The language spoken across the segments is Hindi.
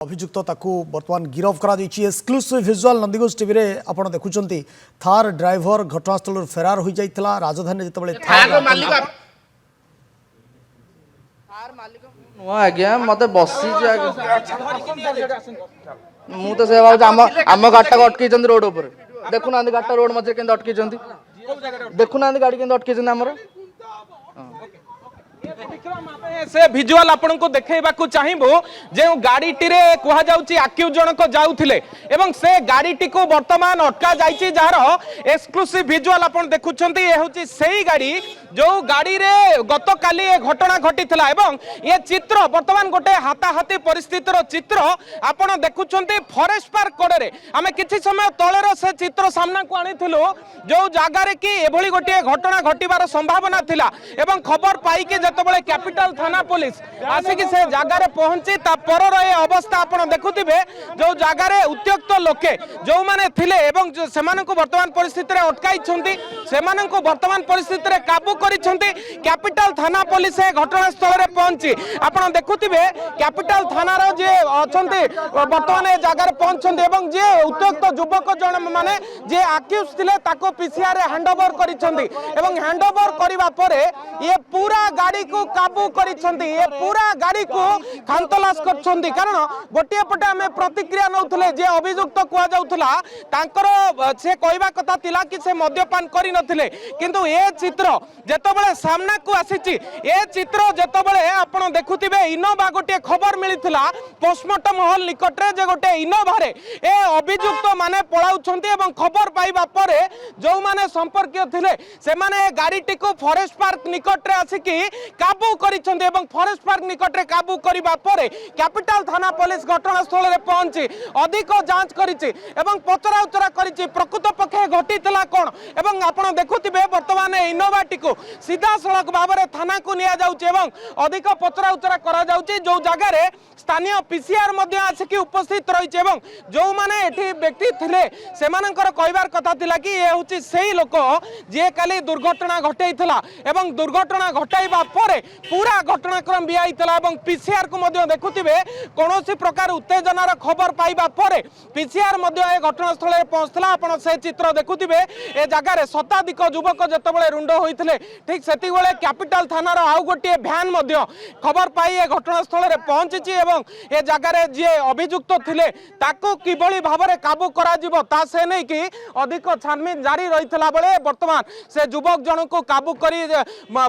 अभियुक्त ताकू बर्तमान गिरफ करा एक्सक्लूसिव विजुअल नंदीघोष टीवी रे आपण देखुचंती थार ड्राइवर घटनास्थल फेरार हो जाइतला राजधानी जेतबेले आज्ञा मत बसी मु तो से आम गाड़ी अटकी रोड उपर देखुना गाड़ी रोड मझे के अटकी देखुना गाड़ी के अटकी आमर से भिजुआल आपन को देखैबा को चाहिबो जे गाड़ी टी रे कुहा जाउची आक्यूज जनक जाउथिले एवं से गाड़ी टी को वर्तमान अटका जाइची जार एक्सक्लूसिव भिजुआल आपन देखुछंती ए होची सेही गाड़ी जो गाड़ी रे गत काली ए घटना घटितला एवं ये चित्र वर्तमान गोटे हाताहाती परिस्थितिर चित्र आपन देखुछंती फॉरेस्ट पार्क कोडे रे आमे किछि समय तळेर से चित्र सामना को आनिथिलु जो जागा रे कि एभली गोटे घटना घटिबार संभावना थिला एवं खबर पाई के जतबेले कैपिटल थाना पुलिस आसिक से जगार पहुंची पर अवस्था आपड़ देखुवे जो जगार उत्त्यक्त लोके जो माने थिले एवं से वर्तमान परिस्थिति में अटकाई से वर्तमान परिस्थिति में काबू करिसेंती कैपिटल थाना पुलिस घटनास्थल में पहुंची आपड़ देखुवे कैपिटल थानार जे अच्छे वर्तमान जगार पहुंचते एवं जे उत्त्यक्त युवक जन माने जे आक्यूज थिले ताको पीसीआर हैंडओवर करिसेंती एवं हैंडओवर करिबा परे ये पूरा गाड़ी को काबू करिसेंती ये पूरा गाड़ी को खानतलाश करछंती कारण गोटे पटे आमे प्रतिक्रिया नउथले जे अभियुक्त कुआ जाउथला तांकर से कहबा कथा तिला कि से मद्यपान करि नथिले किंतु ए चित्र जेतबेले सामना को आसीची ए चित्र जेतबेले आपण देखुथिबे इनोवा गोटे खबर मिलिथिला पोस्टमार्टम हॉल निकट रे जे गोटे इनोवा रे ए अभियुक्त माने पळाउछंती एवं खबर पाइबा परे जो माने संपर्क थिले से माने गाड़ी टी को फॉरेस्ट पार्क निकट रे आसीकी काबू करिसेंती एवं फॉरेस्ट पार्क निकट रे काबू करिबा परे कैपिटल थाना पुलिस घटनास्थल रे पहुंची अधिक जांच करिछि एवं पचरा उचरा करिछि प्रकृत पक्षे घटितला कोन एवं आपण देखुथिबे वर्तमान इनोवा टी को सीधा सड़क भाबरे थाना को निया जाउछि एवं अधिक पचरा उचरा करा जाउछि जो जगह रे स्थानीय पीसीआर मध्ये आसिकी उपस्थित रहिछि एवं जो माने एठी व्यक्ति थिले सेमानकर कहबार कथा थिला कि ए होछि सेही लोक जे काली दुर्घटना घटैथिला एवं दुर्घटना घटाइबा परे पूरा घटनाक्रम बिआईतला एवं पीसीआर को मध्ये देखुथिबे कोनोसी प्रकार उत्तेजनार खबर पाइबा परे पीसीआर मध्ये ए घटनास्थल रे पहुंचला आपण से चित्र देखुथिबे ए जगह रे शताधिक युवक जतबेले रुंड होइथिले ठीक सेति बेले कैपिटल थानार आउ गोटे भ्यान मध्ये खबर पाई ए घटनास्थल रे पहुंचीची एवं ए जगह रे जे अभियुक्त थिले ताको किबळी भाबरे काबू करा जिवो ता से नै कि अधिक छानबीन जारी रहितला बेले वर्तमान से युवक जन को काबू करी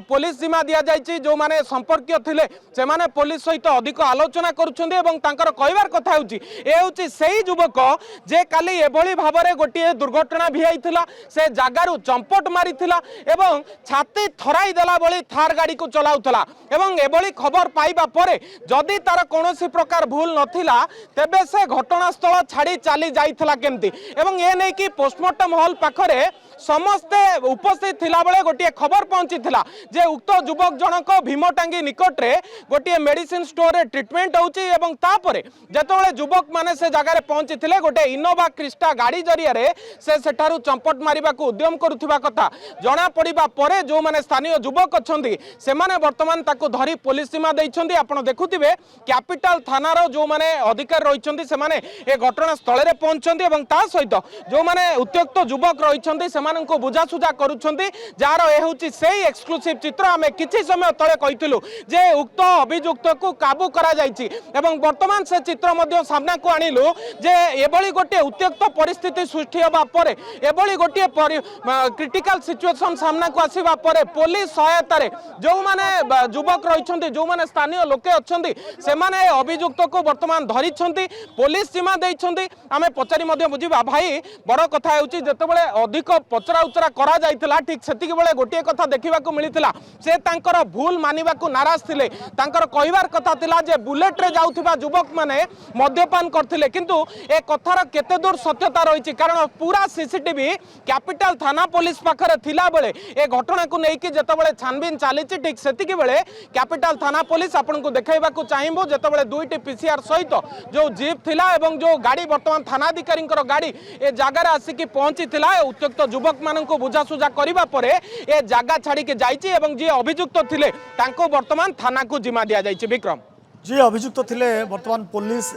पुलिस जिम्मा दिया जायछि जो माने संपर्क थिले से माने पुलिस सहित अधिक आलोचना करुछन्ते एवं तांकर कहबार कथा होछि ए होछि सेही युवक जे काली एभली भाबरे गोटे दुर्घटना भिआइथिला से जागारु चंपट मारिथिला एवं छाती थराई देला बळी थार गाड़ी को चलाउथला एवं एभली खबर पाइबा परे जदि तार कोनोसी प्रकार भूल नथिला तेबे से घटनास्थल छाड़ी चली जाइथिला केमती एवं ए नै कि पोस्टमार्टम हॉल पाखरे समस्ते उपस्थित थिला बेले गोटे खबर पहुंची थिला जे उक्त युवक जनक भीमटांगी निकट रे गोटे मेडिसिन स्टोर रे ट्रीटमेंट होची एवं तापरे जेतबेले युवक माने से जगह रे पहुंची थिले गोटे इनोवा क्रिस्टा गाड़ी जरिया रे से सेठारु चंपट मारिबा को उद्यम करुथिबा कथा जणा पड़िबा परे जो माने स्थानीय युवक अछंती से माने वर्तमान ताको धरी पुलिस सीमा दैछंती आपण देखुथिबे कैपिटल थानार जो माने अधिकारी रहिछंती से माने ए घटना स्थल रे पहुंचंती एवं ता सहित जो माने उत्त्यक्त युवक रहिछंती से को बुझासुझा करुछंती जार ए होची सेही एक्सक्लूसिव चित्र आमे किछि समय तळे कहितलु जे उक्त अभियुक्त को काबू करा जायछि एवं वर्तमान से चित्र मध्ये सामना को आनिलु जे एबळी गोटे उत्त्यक्त परिस्थिति सृष्टि होबा परे एबळी गोटे क्रिटिकल सिचुएशन सामना को आसीबा परे पुलिस सहायता रे जो माने युवक रहिछंती जो माने स्थानीय लोके अछंती से माने अभियुक्त को वर्तमान धरिछंती पुलिस सीमा दैछंती आमे पचारी मध्ये बुझिबा भाई बड़ कथा हेउची जेतेबेले अधिक पचरा उचरा करा जाइतिला ठीक सेतिक बेले गोटे कथा देखिबा को मिलितिला से तांकर भूल मानिबा को नाराज थिले तांकर कहिबार कथा थिला जे बुलेट रे जाउथिबा युवक माने मद्यपान करथिले किंतु ए कथार केते दूर सत्यता रहिछि कारण पूरा सीसीटीवी कैपिटल थाना पुलिस पाखरे थिला बेले ए घटना को नेकी जेतेबेले छानबीन चालिछि ठीक सेतिक बेले कैपिटल थाना पुलिस आपन को देखाइबा को चाहिबो जेतेबेले दुईटी पीसीआर सहित जो जीप थिला एवं जो गाड़ी वर्तमान थानाधिकारींकर गाड़ी ए जागा रे आसिकी पहुंची थिला उत्त्यक्त युवक मानक बुझासुझा करिबा परे ए जागा छाड़ी के जाइछि एवं जे अभियुक्त थिले तांको वर्तमान थाना को जिम्मा दिया जाइछि। विक्रम। जी अभियुक्त थिले वर्तमान पुलिस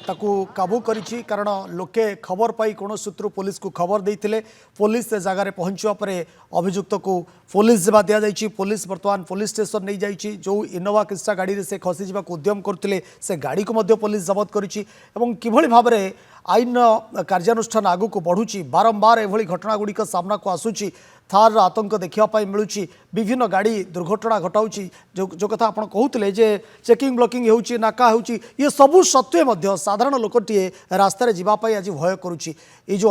ताकू काबू करिछि कारण लोके खबर पाई कौन सूत्र पुलिस को खबर देइथिले पुलिस से जगह पहुंचवा पर अभियुक्त को पुलिस सेवा दिया जाइछि पुलिस वर्तमान पुलिस स्टेशन नहीं जाइछि जो इनोवा क्रिस्टा गाड़ी से खसी जावाक उद्यम करथिले से गाड़ी को मध्य पुलिस जबत करिछि एवं किभଳି भाबरे आईन कार्यानुष्ठान आगु को बढ़ुछि बारंबार एभଳି घटना गुड़िक सामना को आसुछि थार आतंक देखा मिलूँ विभिन्न गाड़ी दुर्घटना घटाऊँ जो कथा आप कहते जे चेकिंग ब्लॉकिंग होउछि नाका होउछि ये सबू सत्वे मध्य साधारण लोकटीए रास्तार जावाई आज भय करुच्ची जो